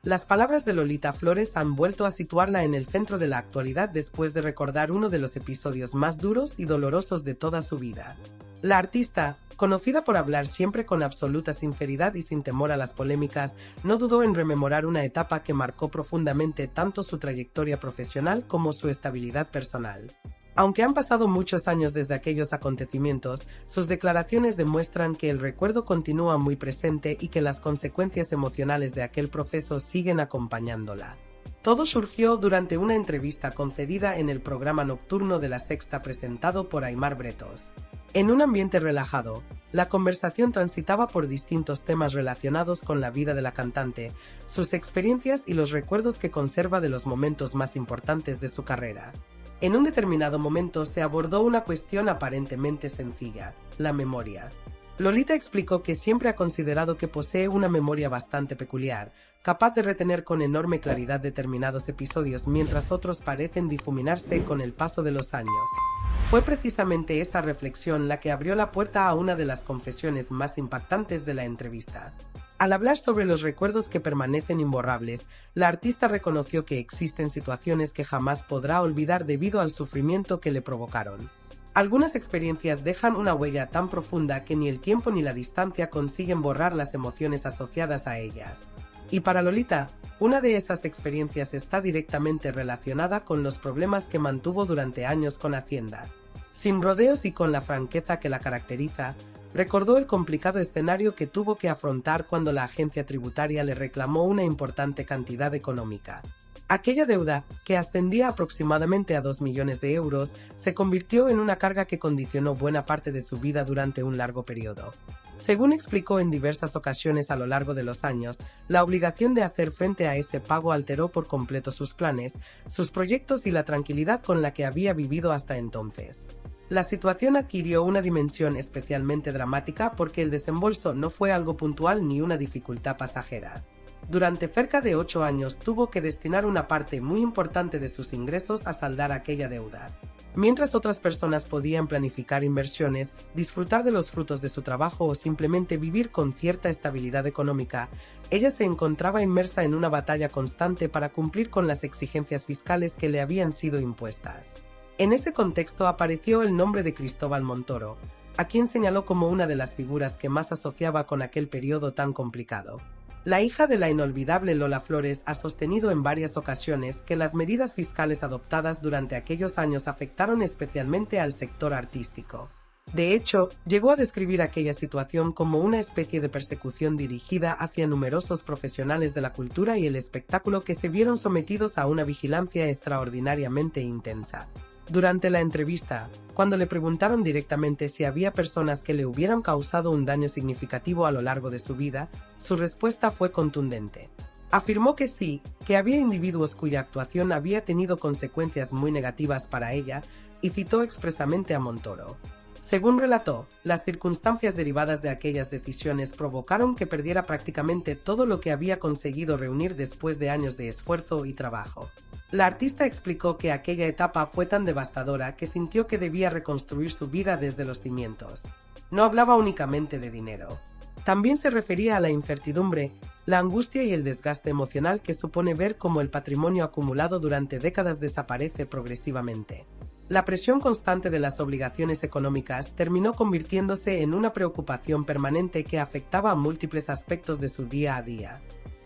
Las palabras de Lolita Flores han vuelto a situarla en el centro de la actualidad después de recordar uno de los episodios más duros y dolorosos de toda su vida. La artista, conocida por hablar siempre con absoluta sinceridad y sin temor a las polémicas, no dudó en rememorar una etapa que marcó profundamente tanto su trayectoria profesional como su estabilidad personal. Aunque han pasado muchos años desde aquellos acontecimientos, sus declaraciones demuestran que el recuerdo continúa muy presente y que las consecuencias emocionales de aquel proceso siguen acompañándola. Todo surgió durante una entrevista concedida en el programa nocturno de La Sexta presentado por Aimar Bretos. En un ambiente relajado, la conversación transitaba por distintos temas relacionados con la vida de la cantante, sus experiencias y los recuerdos que conserva de los momentos más importantes de su carrera. En un determinado momento se abordó una cuestión aparentemente sencilla: la memoria. Lolita explicó que siempre ha considerado que posee una memoria bastante peculiar, capaz de retener con enorme claridad determinados episodios mientras otros parecen difuminarse con el paso de los años. Fue precisamente esa reflexión la que abrió la puerta a una de las confesiones más impactantes de la entrevista. Al hablar sobre los recuerdos que permanecen imborrables, la artista reconoció que existen situaciones que jamás podrá olvidar debido al sufrimiento que le provocaron. Algunas experiencias dejan una huella tan profunda que ni el tiempo ni la distancia consiguen borrar las emociones asociadas a ellas. Y para Lolita, una de esas experiencias está directamente relacionada con los problemas que mantuvo durante años con Hacienda. Sin rodeos y con la franqueza que la caracteriza, recordó el complicado escenario que tuvo que afrontar cuando la agencia tributaria le reclamó una importante cantidad económica. Aquella deuda, que ascendía aproximadamente a 2 millones de euros, se convirtió en una carga que condicionó buena parte de su vida durante un largo periodo. Según explicó en diversas ocasiones a lo largo de los años, la obligación de hacer frente a ese pago alteró por completo sus planes, sus proyectos y la tranquilidad con la que había vivido hasta entonces. La situación adquirió una dimensión especialmente dramática porque el desembolso no fue algo puntual ni una dificultad pasajera. Durante cerca de 8 años tuvo que destinar una parte muy importante de sus ingresos a saldar aquella deuda. Mientras otras personas podían planificar inversiones, disfrutar de los frutos de su trabajo o simplemente vivir con cierta estabilidad económica, ella se encontraba inmersa en una batalla constante para cumplir con las exigencias fiscales que le habían sido impuestas. En ese contexto apareció el nombre de Cristóbal Montoro, a quien señaló como una de las figuras que más asociaba con aquel periodo tan complicado. La hija de la inolvidable Lola Flores ha sostenido en varias ocasiones que las medidas fiscales adoptadas durante aquellos años afectaron especialmente al sector artístico. De hecho, llegó a describir aquella situación como una especie de persecución dirigida hacia numerosos profesionales de la cultura y el espectáculo que se vieron sometidos a una vigilancia extraordinariamente intensa. Durante la entrevista, cuando le preguntaron directamente si había personas que le hubieran causado un daño significativo a lo largo de su vida, su respuesta fue contundente. Afirmó que sí, que había individuos cuya actuación había tenido consecuencias muy negativas para ella, y citó expresamente a Montoro. Según relató, las circunstancias derivadas de aquellas decisiones provocaron que perdiera prácticamente todo lo que había conseguido reunir después de años de esfuerzo y trabajo. La artista explicó que aquella etapa fue tan devastadora que sintió que debía reconstruir su vida desde los cimientos. No hablaba únicamente de dinero. También se refería a la incertidumbre, la angustia y el desgaste emocional que supone ver cómo el patrimonio acumulado durante décadas desaparece progresivamente. La presión constante de las obligaciones económicas terminó convirtiéndose en una preocupación permanente que afectaba a múltiples aspectos de su día a día.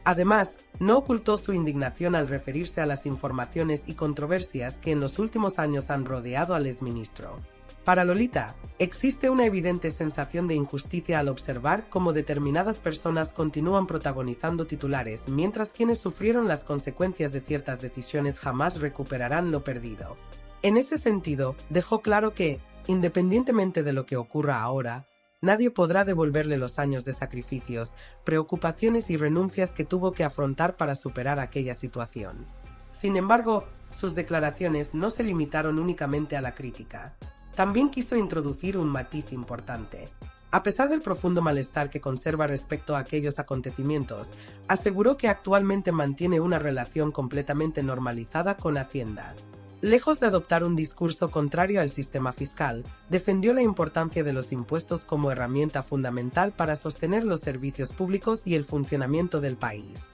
Además, no ocultó su indignación al referirse a las informaciones y controversias que en los últimos años han rodeado al exministro. Para Lolita, existe una evidente sensación de injusticia al observar cómo determinadas personas continúan protagonizando titulares mientras quienes sufrieron las consecuencias de ciertas decisiones jamás recuperarán lo perdido. En ese sentido, dejó claro que, independientemente de lo que ocurra ahora, nadie podrá devolverle los años de sacrificios, preocupaciones y renuncias que tuvo que afrontar para superar aquella situación. Sin embargo, sus declaraciones no se limitaron únicamente a la crítica. También quiso introducir un matiz importante. A pesar del profundo malestar que conserva respecto a aquellos acontecimientos, aseguró que actualmente mantiene una relación completamente normalizada con Hacienda. Lejos de adoptar un discurso contrario al sistema fiscal, defendió la importancia de los impuestos como herramienta fundamental para sostener los servicios públicos y el funcionamiento del país.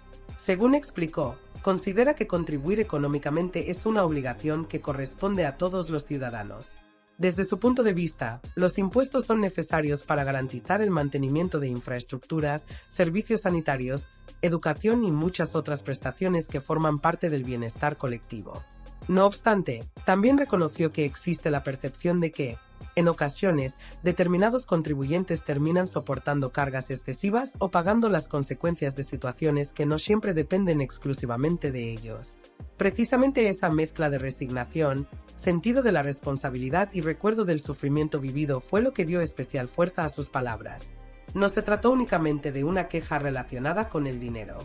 Según explicó, considera que contribuir económicamente es una obligación que corresponde a todos los ciudadanos. Desde su punto de vista, los impuestos son necesarios para garantizar el mantenimiento de infraestructuras, servicios sanitarios, educación y muchas otras prestaciones que forman parte del bienestar colectivo. No obstante, también reconoció que existe la percepción de que, en ocasiones, determinados contribuyentes terminan soportando cargas excesivas o pagando las consecuencias de situaciones que no siempre dependen exclusivamente de ellos. Precisamente esa mezcla de resignación, sentido de la responsabilidad y recuerdo del sufrimiento vivido fue lo que dio especial fuerza a sus palabras. No se trató únicamente de una queja relacionada con el dinero.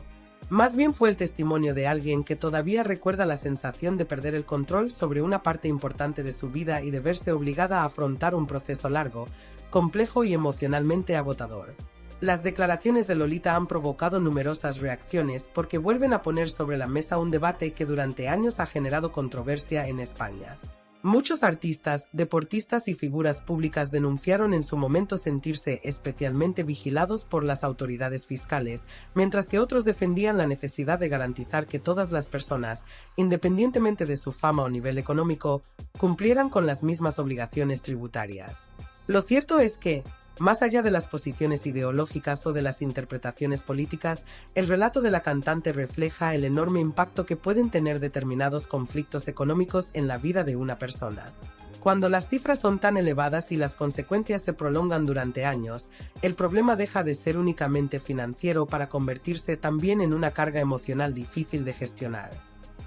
Más bien fue el testimonio de alguien que todavía recuerda la sensación de perder el control sobre una parte importante de su vida y de verse obligada a afrontar un proceso largo, complejo y emocionalmente agotador. Las declaraciones de Lolita han provocado numerosas reacciones porque vuelven a poner sobre la mesa un debate que durante años ha generado controversia en España. Muchos artistas, deportistas y figuras públicas denunciaron en su momento sentirse especialmente vigilados por las autoridades fiscales, mientras que otros defendían la necesidad de garantizar que todas las personas, independientemente de su fama o nivel económico, cumplieran con las mismas obligaciones tributarias. Lo cierto es que, más allá de las posiciones ideológicas o de las interpretaciones políticas, el relato de la cantante refleja el enorme impacto que pueden tener determinados conflictos económicos en la vida de una persona. Cuando las cifras son tan elevadas y las consecuencias se prolongan durante años, el problema deja de ser únicamente financiero para convertirse también en una carga emocional difícil de gestionar.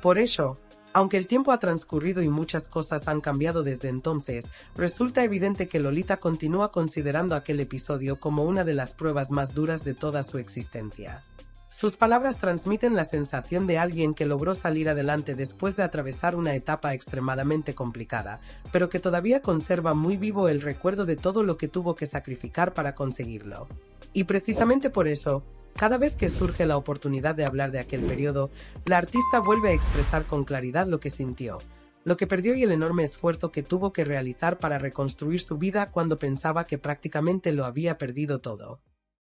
Por ello, aunque el tiempo ha transcurrido y muchas cosas han cambiado desde entonces, resulta evidente que Lolita continúa considerando aquel episodio como una de las pruebas más duras de toda su existencia. Sus palabras transmiten la sensación de alguien que logró salir adelante después de atravesar una etapa extremadamente complicada, pero que todavía conserva muy vivo el recuerdo de todo lo que tuvo que sacrificar para conseguirlo. Y precisamente por eso, cada vez que surge la oportunidad de hablar de aquel periodo, la artista vuelve a expresar con claridad lo que sintió, lo que perdió y el enorme esfuerzo que tuvo que realizar para reconstruir su vida cuando pensaba que prácticamente lo había perdido todo.